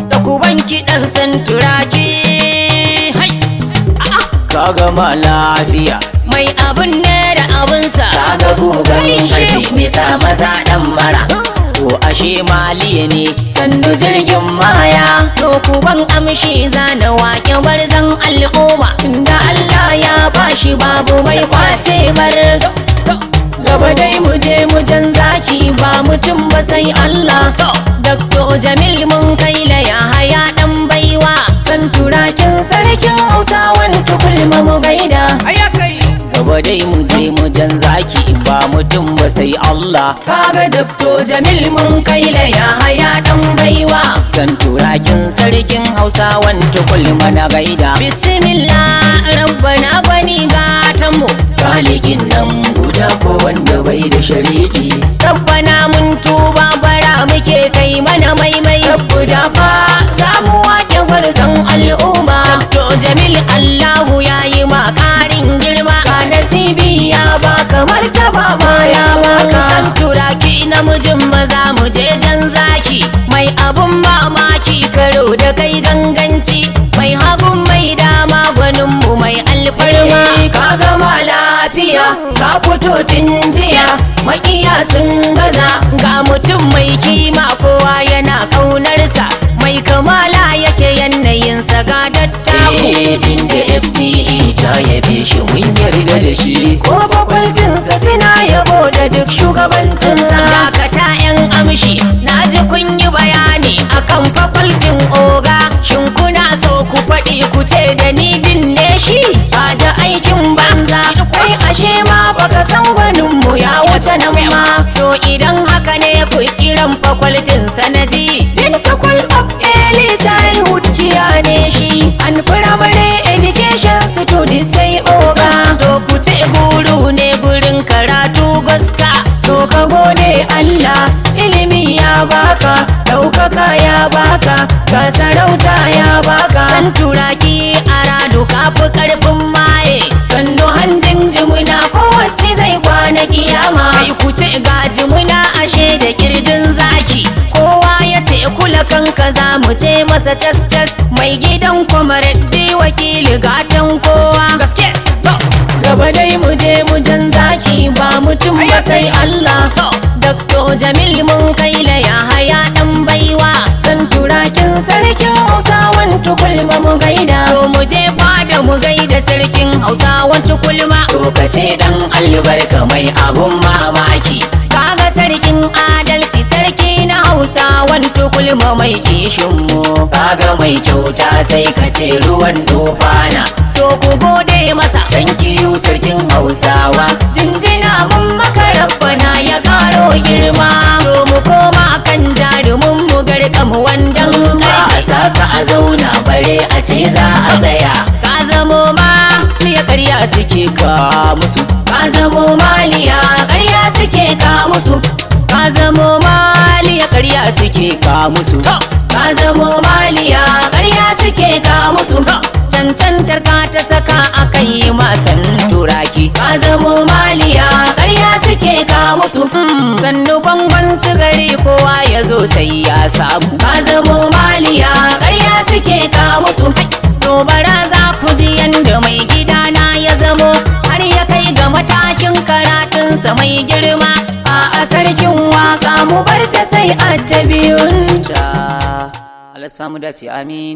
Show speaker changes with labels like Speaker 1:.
Speaker 1: da kuban kiɗan santuraki
Speaker 2: kaga ma lafiya
Speaker 1: mai abun ne da abunsa
Speaker 2: kaga goganin karfi bisa maza dan mara to ashe maliya ne sannu jirgin maya
Speaker 1: to kuban amshi zana wake barzan al'umma da Allah ya bashi babu mai kwace bar gaba dai muje mujan zaki ba mutum ba sai Allah Dr. Jamil mun kaila ya haya dan baiwa santurakin sarkin Hausawan tukulma mu gaida
Speaker 2: gaba dai muje mujan zaki ba mutum ba sai Allah
Speaker 1: kaga Dr. Jamil mun kaila ya haya dan baiwa
Speaker 2: santurakin sarkin Hausawan tukulma na gaida
Speaker 1: bismillah rabbana bani gatanmu
Speaker 2: kalikin nan guda ko wanda bai da shariki
Speaker 1: rabbana mun tuba bara muke kai mana maimai rabbu da fa za mu wake gwarzon al'umma to jamil Allahu yayi ma karin girma ka nasibi ya baka martaba ma ya baka santuraki namijin maza mu je jan zaki mai abun mamaki karo da kai ganganci mai hagun mai dama gwanin mu mai alfarma ka gama lafiya ka fito tun jiya makiya sun gaza ga mutum mai kima kowa yana kaunarsa mai kamala yake yanayinsa ga dattaku
Speaker 2: jin da FCE ta yabe shi mun yarda da shi
Speaker 1: ko bakwaltinsa suna yabo da duk shugabancinsa dakata yan amshi na ji kun yi bayani akan fakwaltin oga shin kuna so ku faɗi ku ce da ni dinne shi ba da aikin banza kai ashe ma baka san gwaninmu ya wuce nan ma to idan haka ne ku kiran fakwaltinsa na ji din school of early childhood kiya ne shi an primary education studies sai oga to ku ce guru ne gurin karatu gaska to ka gode Allah ilimi ya baka ɗaukaka ya baka ka sarauta ya baka san turaki a radu kafi karfin maye sannu hanjin jimuna kowace zai kwana kiyama kai ku ce ga jimuna ashe da kirjin zaki kowa ya ce kula kanka za mu ce masa cas mai gidan kwamaraddi wakili gatan kowa gaske gaba dai mu je mu jan zaki ba mutum ba sai Allah Dr. Jamil mun kaila ya haya dan baiwa santurakin sarkin Hausawan tukulma mu gaida to mu je fada mu gaida sarkin Hausawan tukulma
Speaker 2: to kace dan albarka mai abun mamaki
Speaker 1: kaga sarkin adalci sarki na Hausawan tukulma mai kishin mu
Speaker 2: kaga mai kyauta sai kace ruwan dofana
Speaker 1: to ku gode masa
Speaker 2: thank you sarkin Hausawa
Speaker 1: jinjina mun maka rabbana ya karo girma to mu koma kan jarumin mu garkam wandan
Speaker 2: a saka a zauna bare a ce za a tsaya
Speaker 1: ka zamo ma liya ƙarya suke ka musu ka zamo maliya ƙarya suke ka musu ka zamo maliya ƙarya suke ka musu ka zamo maliya ƙarya suke ka musu cancantar ka ta saka aka yi masan turaki ka zamo maliya ƙarya suke ka musu sannu bangon sigari kowa ya zo sai ya samu ka zamo maliya ƙarya suke ka musu to bara za ku ji yanda mai gidana ya zamo har ya kai ga matakin karatunsa mai girma a sarkin waka mu bar ta sai a ta biyunta
Speaker 2: Allah samu dace amin